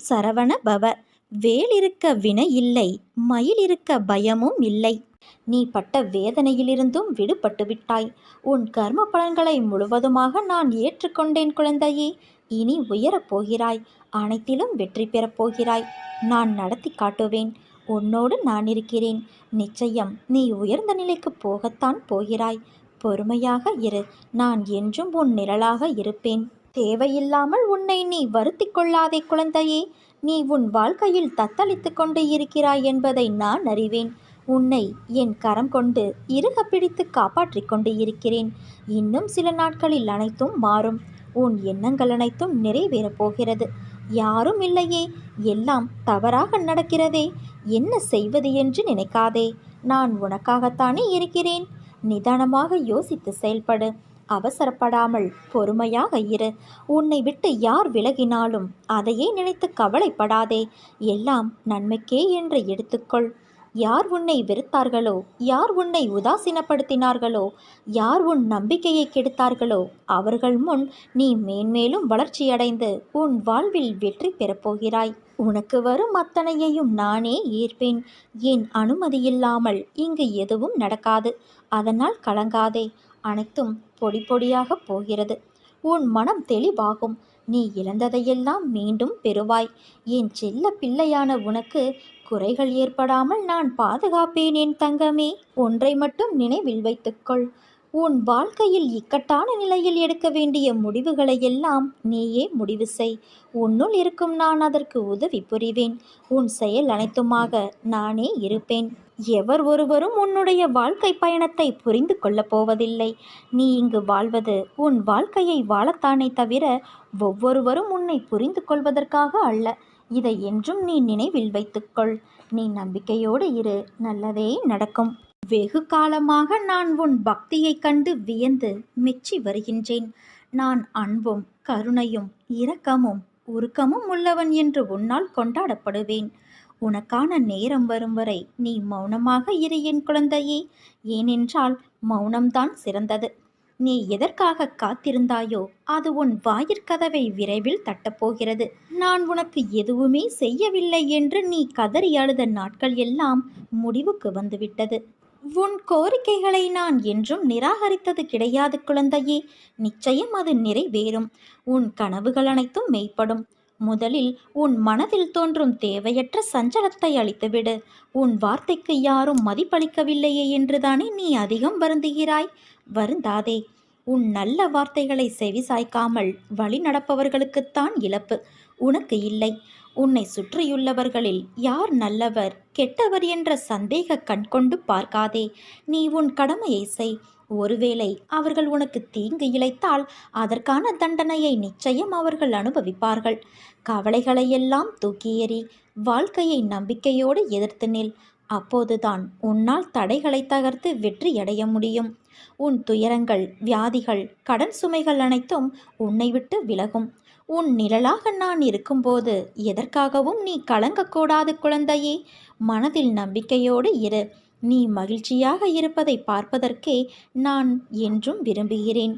சரவண பவ. வேல் இருக்க வினை இல்லை, மயில் இருக்க பயமும் இல்லை. நீ பட்ட வேதனையிலிருந்தும் விடுபட்டு விட்டாய். உன் கர்ம பலன்களை முழுவதுமாக நான் ஏற்றுக்கொண்டேன் குழந்தையே. இனி உயரப் போகிறாய், அனைத்திலும் வெற்றி பெறப் போகிறாய். நான் நடத்தி காட்டுவேன். உன்னோடு நான் இருக்கிறேன். நிச்சயம் நீ உயர்ந்த நிலைக்கு போகத்தான் போகிறாய். பொறுமையாக இரு. நான் என்றும் உன் நிழலாக இருப்பேன். தேவையில்லாமல் உன்னை நீ வருத்தி கொள்ளாதே குழந்தையே. நீ உன் வாழ்க்கையில் தத்தளித்து கொண்டு இருக்கிறாய் என்பதை நான் அறிவேன். உன்னை என் கரம் கொண்டு இறுக பிடித்து காப்பாற்றிக் கொண்டு இருக்கிறேன். இன்னும் சில நாட்களில் அனைத்தும் மாறும். உன் எண்ணங்கள் அனைத்தும் நிறைவேறப் போகிறது. யாரும் இல்லையே, எல்லாம் தவறாக நடக்கிறதே, என்ன செய்வது என்று நினைக்காதே. நான் உனக்காகத்தானே இருக்கிறேன். நிதானமாக யோசித்து செயல்படு. அவசரப்படாமல் பொறுமையாக இரு. உன்னை விட்டு யார் விலகினாலும் அதையே நினைத்து கவலைப்படாதே. எல்லாம் நன்மைக்கே என்று எடுத்துக்கொள். யார் உன்னை வெறுத்தார்களோ, யார் உன்னை உதாசீனப்படுத்தினார்களோ, யார் உன் நம்பிக்கையை கெடுத்தார்களோ அவர்கள் முன் நீ மேன்மேலும் வளர்ச்சியடைந்து உன் வாழ்வில் வெற்றி பெறப்போகிறாய். உனக்கு வரும் அத்தனையையும் நானே ஏற்பேன். என் அனுமதியில்லாமல் இங்கு எதுவும் நடக்காது. அதனால் கலங்காதே. அனைத்தும் பொடி பொடியாக போகிறது. உன் மனம் தெளிவாகும். நீ இழந்ததையெல்லாம் மீண்டும் பெறுவாய். என் செல்ல பிள்ளையான உனக்கு குறைகள் ஏற்படாமல் நான் பாதுகாப்பேன் என் தங்கமே. ஒன்றை மட்டும் நினைவில் வைத்துக்கொள். உன் வாழ்க்கையில் இக்கட்டான நிலையில் எடுக்க வேண்டிய முடிவுகளை எல்லாம் நீயே முடிவு செய். உன்னுள் இருக்கும் நான் அதற்கு உதவி புரிவேன். உன் செயல் அனைத்துமாக நானே இருப்பேன். எவர் ஒருவரும் உன்னுடைய வாழ்க்கை பயணத்தை புரிந்து கொள்ளப் போவதில்லை. நீ இங்கு வாழ்வது உன் வாழ்க்கையை வாழத்தானே தவிர ஒவ்வொருவரும் உன்னை புரிந்து கொள்வதற்காக அல்ல. இதை என்றும் நீ நினைவில் வைத்துக்கொள். நீ நம்பிக்கையோடு இரு. நல்லதே நடக்கும். வெகு காலமாக நான் உன் பக்தியை கண்டு வியந்து மெச்சி வருகின்றேன். நான் அன்பும் கருணையும் இரக்கமும் உருக்கமும் உள்ளவன் என்று உன்னால் கொண்டாடப்படுவேன். உனக்கான நேரம் வரும் வரை நீ மௌனமாக இரு என் குழந்தையே. ஏனென்றால் மௌனம்தான் சிறந்தது. நீ எதற்காக காத்திருந்தாயோ அது உன் வாயிற்கதவை விரைவில் தட்டப்போகிறது. நான் உனக்கு எதுவுமே செய்யவில்லை என்று நீ கதறி அழுத நாட்கள் எல்லாம் முடிவுக்கு வந்துவிட்டது. உன் கோரிக்கைகளை நான் என்றும் நிராகரித்தது கிடையாது குழந்தையே. நிச்சயம் அது நிறைவேறும். உன் கனவுகள் அனைத்தும் மெய்ப்படும். முதலில் உன் மனதில் தோன்றும் தேவையற்ற சஞ்சலத்தை அழித்துவிடு. உன் வார்த்தைக்கு யாரும் மதிப்பளிக்கவில்லையே என்றுதானே நீ அதிகம் வருந்துகிறாய். வருந்தாதே. உன் நல்ல வார்த்தைகளை செவிசாய்க்காமல் வழி நடப்பவர்களுக்குத்தான் இழப்பு, உனக்கு இல்லை. உன்னை சுற்றியுள்ளவர்களில் யார் நல்லவர் கெட்டவர் என்ற சந்தேக கண் கொண்டு பார்க்காதே. நீ உன் கடமையை செய். ஒருவேளை அவர்கள் உனக்கு தீங்கு இழைத்தால் அதற்கான தண்டனையை நிச்சயம் அவர்கள் அனுபவிப்பார்கள். கவலைகளையெல்லாம் தூக்கி எறி. வாழ்க்கையை நம்பிக்கையோடு எதிர்த்து நில். அப்போதுதான் உன்னால் தடைகளை தகர்த்து வெற்றியடைய முடியும். உன் துயரங்கள், வியாதிகள், கடன் சுமைகள் அனைத்தும் உன்னை விட்டு விலகும். உன் நிழலாக நான் இருக்கும்போது எதற்காகவும் நீ கலங்கக்கூடாது குழந்தையே. மனதில் நம்பிக்கையோடு இரு. நீ மகிழ்ச்சியாக இருப்பதை பார்ப்பதற்கே நான் என்றும் விரும்புகிறேன்.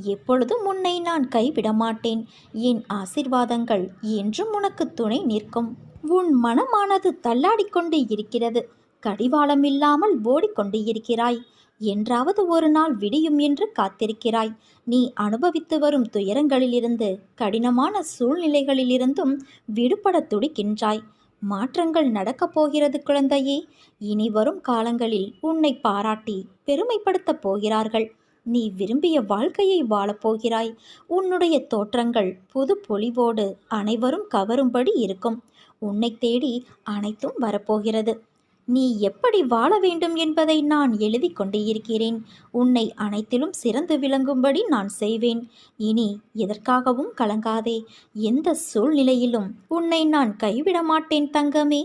எப்பொழுதும் உன்னை நான் கைவிட மாட்டேன். என் ஆசீர்வாதங்கள் என்றும் உனக்கு துணை நிற்கும். உன் மனமானது தள்ளாடிக்கொண்டு இருக்கிறது. கடிவாளம் இல்லாமல் ஓடிக்கொண்டு இருக்கிறாய். என்றாவது ஒரு நாள் விடியும் என்று காத்திருக்கிறாய். நீ அனுபவித்து வரும் துயரங்களிலிருந்து, கடினமான சூழ்நிலைகளிலிருந்தும் விடுபட துடிக்கின்றாய். மாற்றங்கள் நடக்கப் போகிறது குழந்தையே. இனி வரும் காலங்களில் உன்னை பாராட்டி பெருமைப்படுத்தப் போகிறார்கள். நீ விரும்பிய வாழ்க்கையை வாழப்போகிறாய். உன்னுடைய தோற்றங்கள் புது பொலிவோடு அனைவரும் கவரும்படி இருக்கும். உன்னை தேடி அனைத்தும் வரப்போகிறது. நீ எப்படி வாழ வேண்டும் என்பதை நான் எழுதி கொண்டு இருக்கிறேன். உன்னை அனைத்திலும் சிறந்து விளங்கும்படி நான் செய்வேன். இனி எதற்காகவும் கலங்காதே. எந்த சூழ்நிலையிலும் உன்னை நான் கைவிட மாட்டேன் தங்கமே.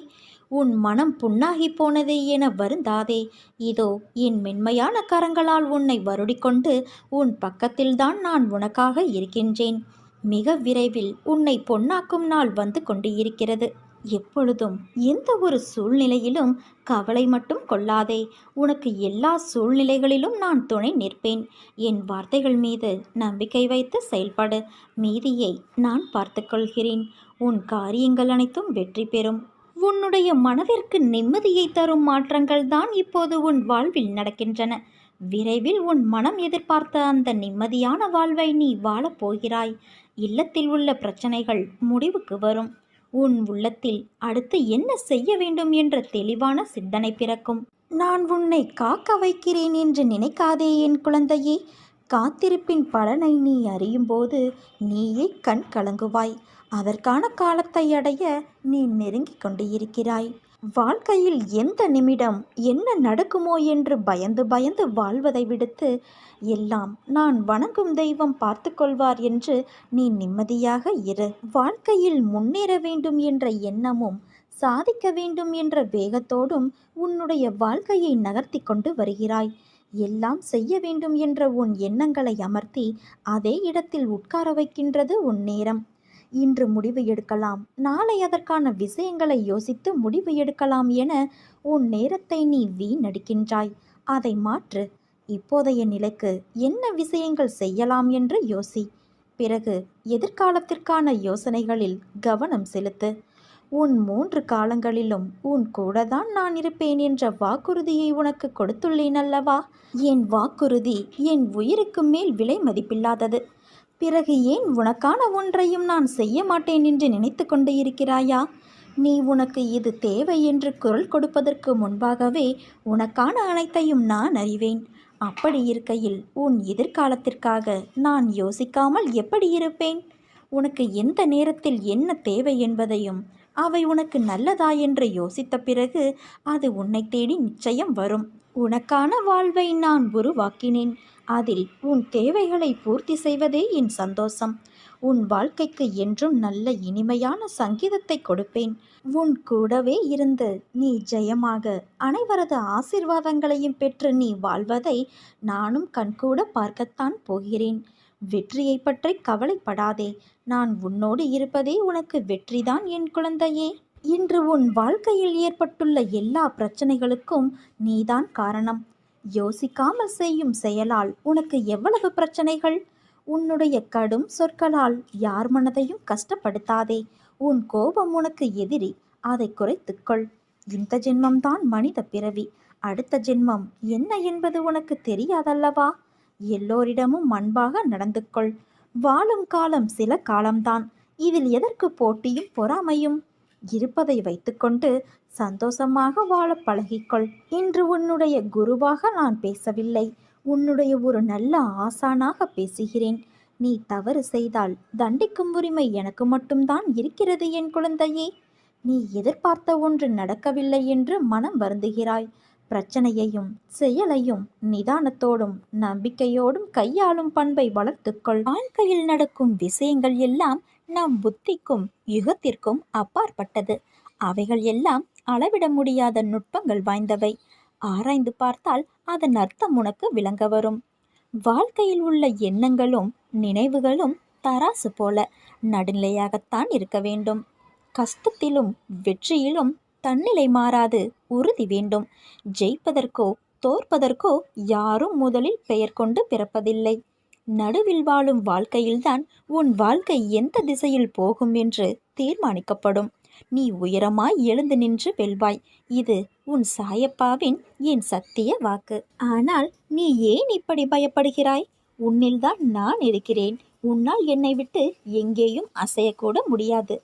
உன் மனம் புண்ணாகி போனதே என வருந்தாதே. இதோ என் மென்மையான கரங்களால் உன்னை வருடிக்கொண்டு உன் பக்கத்தில்தான் நான் உனக்காக இருக்கின்றேன். மிக விரைவில் உன்னை பொன்னாக்கும் நாள் வந்து கொண்டு இருக்கிறது. எப்பொழுதும் எந்த ஒரு சூழ்நிலையிலும் கவலை மட்டும் கொள்ளாதே. உனக்கு எல்லா சூழ்நிலைகளிலும் நான் துணை நிற்பேன். என் வார்த்தைகள் மீது நம்பிக்கை வைத்து செயல்படு. மீதியை நான் பார்த்துக்கொள்கிறேன். உன் காரியங்கள் அனைத்தும் வெற்றி பெறும். உன்னுடைய மனதிற்கு நிம்மதியை தரும் மாற்றங்கள் தான் இப்போது உன் வாழ்வில் நடக்கின்றன. விரைவில் உன் மனம் எதிர்பார்த்த அந்த நிம்மதியான வாழ்வை நீ வாழப்போகிறாய். இல்லத்தில் உள்ள பிரச்சனைகள் முடிவுக்கு வரும். உன் உள்ளத்தில் அடுத்து என்ன செய்ய வேண்டும் என்ற தெளிவான சிந்தனை பிறக்கும். நான் உன்னை காக்க வைக்கிறேன் என்று நினைக்காதே என் குழந்தையே. காத்திருப்பின் பலனை நீ அறியும்போது நீயே கண் கலங்குவாய். அதற்கான காலத்தை அடைய நீ நெருங்கிக் கொண்டு இருக்கிறாய். வாழ்க்கையில் எந்த நிமிடம் என்ன நடக்குமோ என்று பயந்து பயந்து வாழ்வதை விடுத்து, எல்லாம் நான் வணங்கும் தெய்வம் பார்த்து கொள்வார் என்று நீ நிம்மதியாக இரு. வாழ்க்கையில் முன்னேற வேண்டும் என்ற எண்ணமும் சாதிக்க வேண்டும் என்ற வேகத்தோடும் உன்னுடைய வாழ்க்கையை நகர்த்தி கொண்டு வருகிறாய். எல்லாம் செய்ய வேண்டும் என்ற உன் எண்ணங்களை அமர்த்தி அதே இடத்தில் உட்கார வைக்கின்றது உன் நேரம். இன்று முடிவு எடுக்கலாம், நாளை அதற்கான விஷயங்களை யோசித்து முடிவு எடுக்கலாம் என உன் நேரத்தை நீ வீணடிக்கின்றாய். அதை மாற்று. இப்போதைய நிலைக்கு என்ன விஷயங்கள் செய்யலாம் என்று யோசி. பிறகு எதிர்காலத்திற்கான யோசனைகளில் கவனம் செலுத்து. உன் 3 காலங்களிலும் உன் கூட தான் நான் இருப்பேன் என்ற வாக்குறுதியை உனக்கு கொடுத்துள்ளேன் அல்லவா? என் வாக்குறுதி என் உயிருக்கு மேல் விலை மதிப்பில்லாதது. பிறகு ஏன் உனக்கான ஒன்றையும் நான் செய்ய மாட்டேன் என்று நினைத்து கொண்டு இருக்கிறாயா? நீ உனக்கு இது தேவை என்று குரல் கொடுப்பதற்கு முன்பாகவே உனக்கான அனைத்தையும் நான் அறிவேன். அப்படி இருக்கையில் உன் எதிர்காலத்திற்காக நான் யோசிக்காமல் எப்படி இருப்பேன்? உனக்கு எந்த நேரத்தில் என்ன தேவை என்பதையும் அவை உனக்கு நல்லதா என்று யோசித்த பிறகு அது உன்னை தேடி நிச்சயம் வரும். உனக்கான வாழ்வை நான் உருவாக்கினேன். அதில் உன் தேவைகளை பூர்த்தி செய்வதே என் சந்தோஷம். உன் வாழ்க்கைக்கு என்றும் நல்ல இனிமையான சங்கீதத்தை கொடுப்பேன். உன் கூடவே இருந்து நீ ஜெயமாக அனைவரது ஆசீர்வாதங்களையும் பெற்று நீ வாழ்வதை நானும் கண்கூட பார்க்கத்தான் போகிறேன். வெற்றியை பற்றி கவலைப்படாதே. நான் உன்னோடு இருப்பதே உனக்கு வெற்றிதான் என் குழந்தையே. இன்று உன் வாழ்க்கையில் ஏற்பட்டுள்ள எல்லா பிரச்சனைகளுக்கும் நீதான் காரணம். யோசிக்காமல் செய்யும் செயலால் உனக்கு எவ்வளவு பிரச்சனைகள்! உன்னுடைய கடும் சொற்களால் யார் மனதையும் கஷ்டப்படுத்தாதே. உன் கோபம் உனக்கு எதிரி, அதை குறைத்துக்கொள். இந்த ஜென்மம்தான் மனித பிறவி. அடுத்த ஜென்மம் என்ன என்பது உனக்கு தெரியாதல்லவா? எல்லோரிடமும் அன்பாக நடந்து கொள். வாழும் காலம் சில காலம்தான். இதில் எதற்கு போட்டியும் பொறாமையும்? இருப்பதை வைத்துக்கொண்டு சந்தோஷமாக வாழ பழகிக்கொள். இன்று உன்னுடைய குருவாக நான் பேசவில்லை, உன்னுடைய ஒரு நல்ல ஆசானாக பேசுகிறேன். நீ தவறு செய்தால் தண்டிக்கும் உரிமை எனக்கு மட்டும்தான் இருக்கிறது என் குழந்தையே. நீ எதிர்பார்த்த ஒன்று நடக்கவில்லை என்று மனம் வருந்துகிறாய். பிரச்சனையையும் செயலையும் நிதானத்தோடும் நம்பிக்கையோடும் கையாளும் பண்பை வளர்த்துக்கொள். வாழ்க்கையில் நடக்கும் விஷயங்கள் எல்லாம் நம் புத்திக்கும் யுகத்திற்கும் அப்பாற்பட்டது. அவைகள் எல்லாம் அளவிட முடியாத நுட்பங்கள் வாய்ந்தவை. ஆராய்ந்து பார்த்தால் அதன் அர்த்தம் உனக்கு விளங்க வரும். வாழ்க்கையில் உள்ள எண்ணங்களும் நினைவுகளும் தராசு போல நடுநிலையாகத்தான் இருக்க வேண்டும். கஷ்டத்திலும் வெற்றியிலும் தன்னிலை மாறாது உறுதி வேண்டும். ஜெயிப்பதற்கோ தோற்பதற்கோ யாரும் முதலில் பெயர் கொண்டு பிறப்பதில்லை. நடுவில் வாழும் வாழ்க்கையில்தான் உன் வாழ்க்கை எந்த திசையில் போகும் என்று தீர்மானிக்கப்படும். நீ உயரமாய் எழுந்து நின்று வெல்வாய். இது உன் சாயப்பாவின் என் சத்திய வாக்கு. ஆனால் நீ ஏன் இப்படி பயப்படுகிறாய்? உன்னில்தான் நான் இருக்கிறேன். உன்னால் என்னை விட்டு எங்கேயும் அசையக்கூட முடியாது.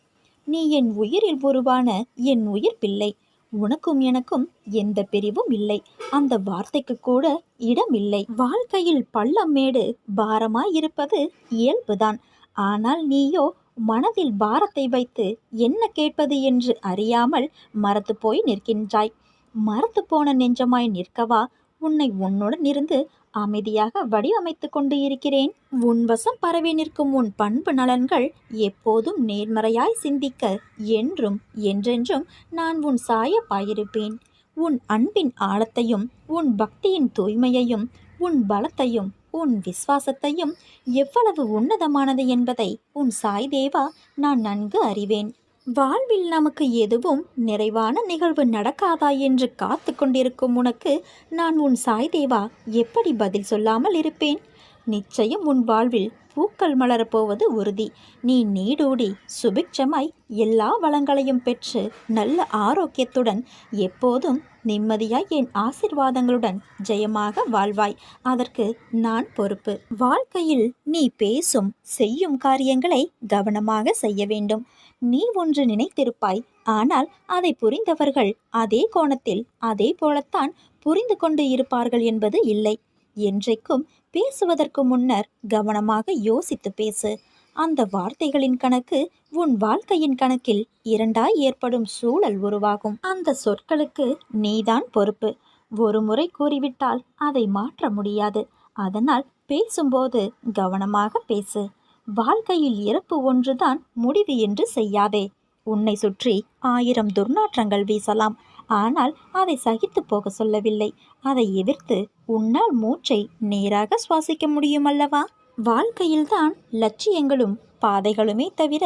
நீ என் உயிரில் உருவான என் உயிர் பிள்ளை. உனக்கும் எனக்கும் எந்த பிரிவும் இல்லை. அந்த வார்த்தைக்கு கூட இடம் இல்லை. வாழ்க்கையில் பள்ளம் மேடு பாரமாயிருப்பது இயல்புதான். ஆனால் நீயோ மனதில் பாரத்தை வைத்து என்ன கேட்பது என்று அறியாமல் மரத்து போய் நிற்கின்றாய். மரத்து போன நெஞ்சமாய் நிற்கவா உன்னை உன்னுடன் இருந்து அமைதியாக வடிவமைத்து கொண்டு இருக்கிறேன். உன் வசம் பரவி நிற்கும் உன் பண்பு நலன்கள் எப்போதும் நேர்மறையாய் சிந்திக்க என்றும் என்றென்றும் நான் உன் சாயப்பாயிருப்பேன். உன் அன்பின் ஆழத்தையும் உன் பக்தியின் தூய்மையையும் உன் பலத்தையும் உன் விசுவாசத்தையும் எவ்வளவு உன்னதமானது என்பதை உன் சாய் தேவா நான் நன்கு அறிவேன். வாழ்வில் நமக்கு எதுவும் நிறைவான நிகழ்வு நடக்காதா என்று காத்து கொண்டிருக்கும் உனக்கு நான் உன் சாய் தேவா எப்படி பதில் சொல்லாமல் இருப்பேன்? நிச்சயம் உன் வாழ்வில் பூக்கள் மலரப்போவது உறுதி. நீ நீடூடி சுபிட்சமாய் எல்லா வளங்களையும் பெற்று நல்ல ஆரோக்கியத்துடன் எப்போதும் நிம்மதியாய் என் ஆசிர்வாதங்களுடன் ஜெயமாக வாழ்வாய். அதற்கு நான் பொறுப்பு. வாழ்க்கையில் நீ பேசும் செய்யும் காரியங்களை கவனமாக செய்ய வேண்டும். நீ ஒன்று நினைத்திருப்பாய், ஆனால் அதை புரிந்தவர்கள் அதே கோணத்தில் அதே போலத்தான் புரிந்து கொண்டு இருப்பார்கள் என்பது இல்லை. என்றைக்கும் பேசுவதற்கு முன்னர் கவனமாக யோசித்து பேசு. அந்த வார்த்தைகளின் கணக்கு உன் வாழ்க்கையின் கணக்கில் இரண்டாய் ஏற்படும் சூழல் உருவாகும். அந்த சொற்களுக்கு நீதான் பொறுப்பு. ஒரு முறை கூறிவிட்டால் அதை மாற்ற முடியாது. அதனால் பேசும்போது கவனமாக பேசு. வாழ்க்கையில் இறப்பு ஒன்றுதான் முடிவு என்று செய்யாதே. உன்னை சுற்றி 1000 துர்நாற்றங்கள் வீசலாம், ஆனால் அதை சகித்து போக சொல்லவில்லை. அதை எதிர்த்து உன்னால் மூச்சை நேராக சுவாசிக்க முடியும் அல்லவா? வாழ்க்கையில்தான் லட்சியங்களும் பாதைகளுமே தவிர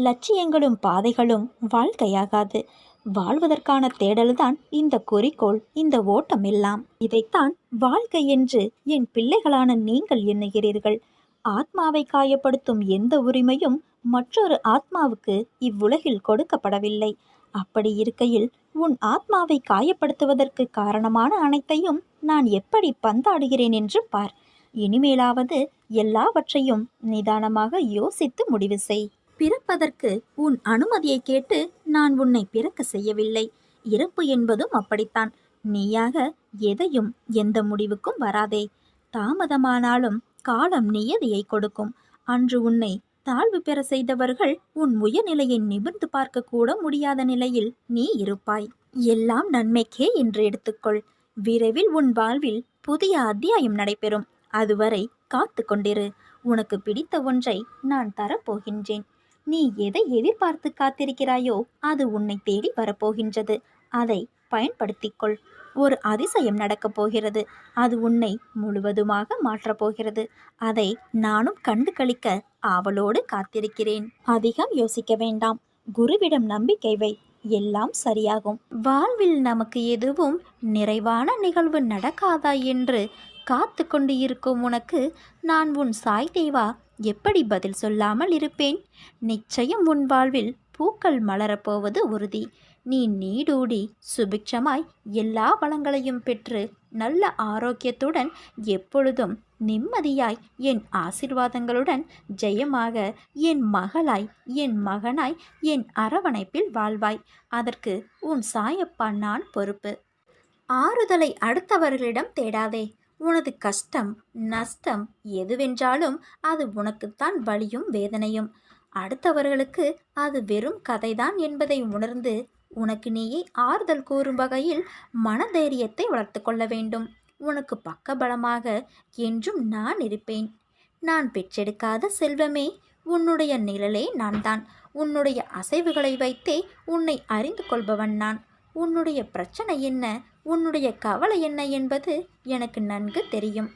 லட்சியங்களும் பாதைகளும் வாழ்க்கையாகாது. வாழ்வதற்கான தேடல்தான் இந்த குறிக்கோள், இந்த ஓட்டம் எல்லாம். இதைத்தான் வாழ்க்கை என்று என் பிள்ளைகளான நீங்கள் எண்ணுகிறீர்கள். ஆத்மாவை காயப்படுத்தும் எந்த உரிமையும் மற்றொரு ஆத்மாவுக்கு இவ்வுலகில் கொடுக்கப்படவில்லை. அப்படி இருக்கையில் உன் ஆத்மாவை காயப்படுத்துவதற்கு காரணமான அனைத்தையும் நான் எப்படி பந்தாடுகிறேன் என்று பார். இனிமேலாவது எல்லாவற்றையும் நிதானமாக யோசித்து முடிவு செய். பிறப்பதற்கு உன் அனுமதியை கேட்டு நான் உன்னை பிறக்க செய்யவில்லை. இறப்பு என்பதும் அப்படித்தான். நீயாக எதையும் எந்த முடிவுக்கும் வராதே. தாமதமானாலும் காலம் நியதியை கொடுக்கும். அன்று உன்னை தாழ்வு பெற செய்தவர்கள் உன் உயர்நிலையை நிமிர்ந்து பார்க்க கூட முடியாத நிலையில் நீ இருப்பாய். எல்லாம் நன்மைக்கே என்று எடுத்துக்கொள். விரைவில் உன் வாழ்வில் புதிய அத்தியாயம் நடைபெறும். அதுவரை காத்து கொண்டிரு. உனக்கு பிடித்த ஒன்றை நான் தரப்போகின்றேன். நீ எதை எதிர்பார்த்து காத்திருக்கிறாயோ அது உன்னை தேடி வரப்போகின்றது. அதை பயன்படுத்திக்கொள். ஒரு அதிசயம் நடக்கப் போகிறது. அது உன்னை முழுவதுமாக மாற்றப் போகிறது. அதை நானும் கண்டு களிக்க ஆவலோடு காத்திருக்கிறேன். அதிகம் யோசிக்க வேண்டாம். குருவிடம் நம்பிக்கை வை. எல்லாம் சரியாகும். வாழ்வில் நமக்கு எதுவும் நிறைவான நிகழ்வு நடக்காதா என்று காத்து கொண்டு இருக்கும் உனக்கு நான் உன் சாய் தேவா எப்படி பதில் சொல்லாமல் இருப்பேன்? நிச்சயம் உன் வாழ்வில் பூக்கள் மலரப்போவது உறுதி. நீ நீடூடி சுபிட்சமாய் எல்லா வளங்களையும் பெற்று நல்ல ஆரோக்கியத்துடன் எப்பொழுதும் நிம்மதியாய் என் ஆசிர்வாதங்களுடன் ஜெயமாக என் மகளாய் என் மகனாய் என் அரவணைப்பில் வாழ்வாய். அதற்கு உன் சாயப்பா நான் பொறுப்பு. ஆறுதலை அடுத்தவர்களிடம் தேடாதே. உனது கஷ்டம் நஷ்டம் எதுவென்றாலும் அது உனக்குத்தான் வலியும் வேதனையும். அடுத்தவர்களுக்கு அது வெறும் கதைதான் என்பதை உணர்ந்து உனக்கு நீயே ஆறுதல் கூறும் வகையில் மனதைரியத்தை வளர்த்து கொள்ள வேண்டும். உனக்கு பக்கபலமாக என்றும் நான் இருப்பேன். நான் பெற்றெடுக்காத செல்வமே, உன்னுடைய நிழலே நான் தான். உன்னுடைய அசைவுகளை வைத்தே உன்னை அறிந்து கொள்பவன் நான். உன்னுடைய பிரச்சனை என்ன, உன்னுடைய கவலை என்ன என்பது எனக்கு நன்கு தெரியும்.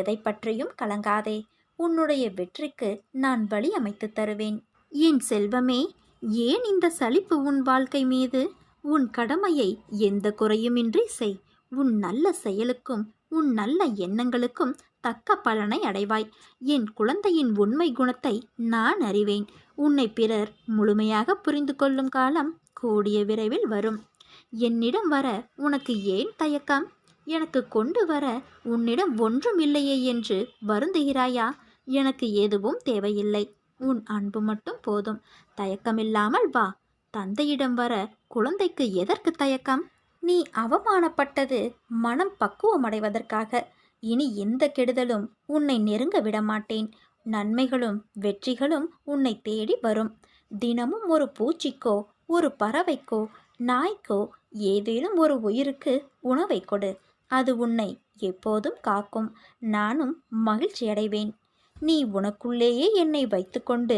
எதை பற்றியும் கலங்காதே. உன்னுடைய வெற்றிக்கு நான் வழி அமைத்து தருவேன். என் செல்வமே, ஏன் இந்த சலிப்பு உன் வாழ்க்கை மீது? உன் கடமையை எந்த குறையுமின்றி செய். உன் நல்ல செயலுக்கும் உன் நல்ல எண்ணங்களுக்கும் தக்க பலனை அடைவாய். என் குழந்தையின் உண்மை குணத்தை நான் அறிவேன். உன்னை பிறர் முழுமையாக புரிந்து கொள்ளும் காலம் கூடிய விரைவில் வரும். என்னிடம் வர உனக்கு ஏன் தயக்கம்? எனக்கு கொண்டு வர உன்னிடம் ஒன்றும் இல்லையே என்று வருந்துகிறாயா? எனக்கு எதுவும் தேவையில்லை. உன் அன்பு மட்டும் போதும். தயக்கமில்லாமல் வா. தந்தையிடம் வர குழந்தைக்கு எதற்கு தயக்கம்? நீ அவமானப்பட்டது மனம் பக்குவமடைவதற்காக. இனி எந்த கெடுதலும் உன்னை நெருங்க விடமாட்டேன். நன்மைகளும் வெற்றிகளும் உன்னை தேடி வரும். தினமும் ஒரு பூச்சிக்கோ ஒரு பறவைக்கோ நாய்க்கோ ஏதேனும் ஒரு உயிருக்கு உணவை கொடு. அது உன்னை எப்போதும் காக்கும். நானும் மகிழ்ச்சி அடைவேன். நீ உனக்குள்ளேயே என்னை வைத்துக்கொண்டு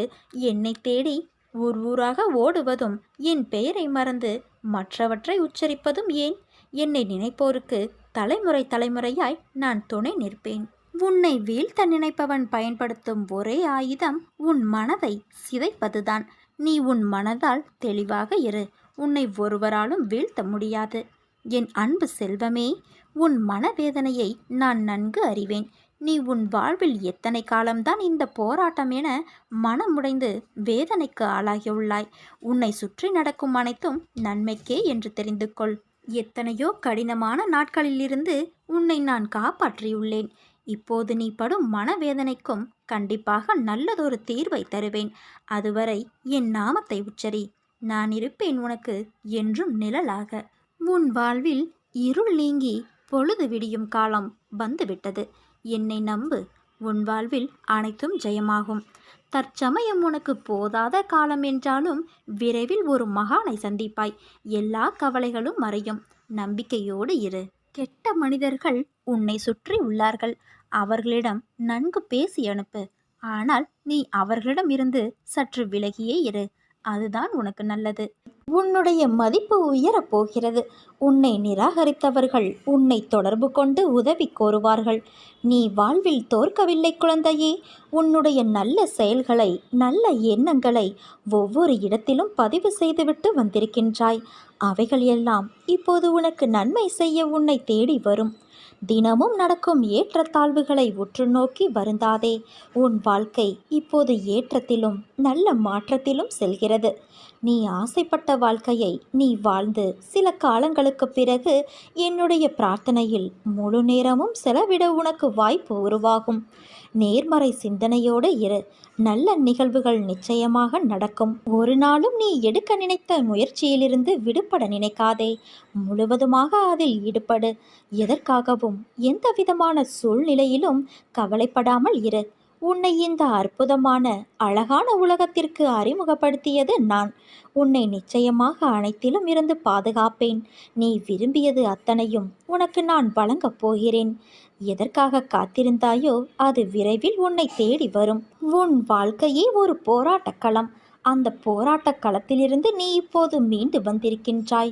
என்னை தேடி ஊர் ஊராக ஓடுவதும் என் பெயரை மறந்து மற்றவற்றை உச்சரிப்பதும் ஏன்? என்னை நினைப்போருக்கு தலைமுறை தலைமுறையாய் நான் துணை நிற்பேன். உன்னை வீழ்த்த நினைப்பவன் பயன்படுத்தும் ஒரே ஆயுதம் உன் மனதை சிதைப்பதுதான். நீ உன் மனதால் தெளிவாக இரு. உன்னை ஒருவராலும் வீழ்த்த முடியாது. என் அன்பு செல்வமே, உன் மனவேதனையை நான் நன்கு அறிவேன். நீ உன் வாழ்வில் எத்தனை காலம்தான் இந்த போராட்டம் என மனமுடைந்து வேதனைக்கு ஆளாகியுள்ளாய். உன்னை சுற்றி நடக்கும் அனைத்தும் நன்மைக்கே என்று தெரிந்து கொள். எத்தனையோ கடினமான நாட்களிலிருந்து உன்னை நான் காப்பாற்றியுள்ளேன். இப்போது நீ படும் மனவேதனைக்கும் கண்டிப்பாக நல்லதொரு தீர்வை தருவேன். அதுவரை என் நாமத்தை உச்சரி. நான் இருப்பேன் உனக்கு என்றும் நிழலாக. உன் வாழ்வில் இருள் நீங்கி பொழுது விடியும் காலம் வந்துவிட்டது. என்னை நம்பு. உன் வாழ்வில் அனைத்தும் ஜெயமாகும். தற்சமயம் உனக்கு போதாத காலம் என்றாலும் விரைவில் ஒரு மகானை சந்திப்பாய். எல்லா கவலைகளும் மறையும். நம்பிக்கையோடு இரு. கெட்ட மனிதர்கள் உன்னை சுற்றி உள்ளார்கள். அவர்களிடம் நன்கு பேசி அனுப்பு. ஆனால் நீ அவர்களிடம் இருந்து சற்று விலகியே இரு. அதுதான் உனக்கு நல்லது. உன்னுடைய மதிப்பு உயரப் போகிறது. உன்னை நிராகரித்தவர்கள் உன்னை தொடர்பு கொண்டு உதவி கோருவார்கள். நீ வாழ்வில் தோற்கவில்லை குழந்தையே. உன்னுடைய நல்ல செயல்களை, நல்ல எண்ணங்களை ஒவ்வொரு இடத்திலும் பதிவு செய்துவிட்டு வந்திருக்கின்றாய். அவைகள் எல்லாம் இப்போது உனக்கு நன்மை செய்ய உன்னை தேடி வரும். தினமும் நடக்கும் ஏற்றத்தாழ்வுகளை உற்று நோக்கி வருந்தாதே. உன் வாழ்க்கை இப்போது ஏற்றத்திலும் நல்ல மாற்றத்திலும் செல்கிறது. நீ ஆசைப்பட்ட வாழ்க்கையை நீ வாழ்ந்து சில காலங்களுக்கு பிறகு என்னுடைய பிரார்த்தனையில் முழு நேரமும் செலவிட உனக்கு வாய்ப்பு உருவாகும். நேர்மறை சிந்தனையோடு இரு. நல்ல நிகழ்வுகள் நிச்சயமாக நடக்கும். ஒரு நாளும் நீ எடுக்க நினைத்த முயற்சியிலிருந்து விடுபட நினைக்காதே. முழுவதுமாக அதில் ஈடுபடு. எதற்காகவும் எந்த விதமான சூழ்நிலையிலும் கவலைப்படாமல் இரு. உன்னை இந்த அற்புதமான அழகான உலகத்திற்கு அறிமுகப்படுத்தியது நான். உன்னை நிச்சயமாக அனைத்திலும் இருந்து பாதுகாப்பேன். நீ விரும்பியது அத்தனையும் உனக்கு நான் வழங்கப் போகிறேன். எதற்காக காத்திருந்தாயோ அது விரைவில் உன்னை தேடி வரும். உன் வாழ்க்கையே ஒரு போராட்டக் களம். அந்த போராட்டக் களத்திலிருந்து நீ இப்போது மீண்டு வந்திருக்கின்றாய்.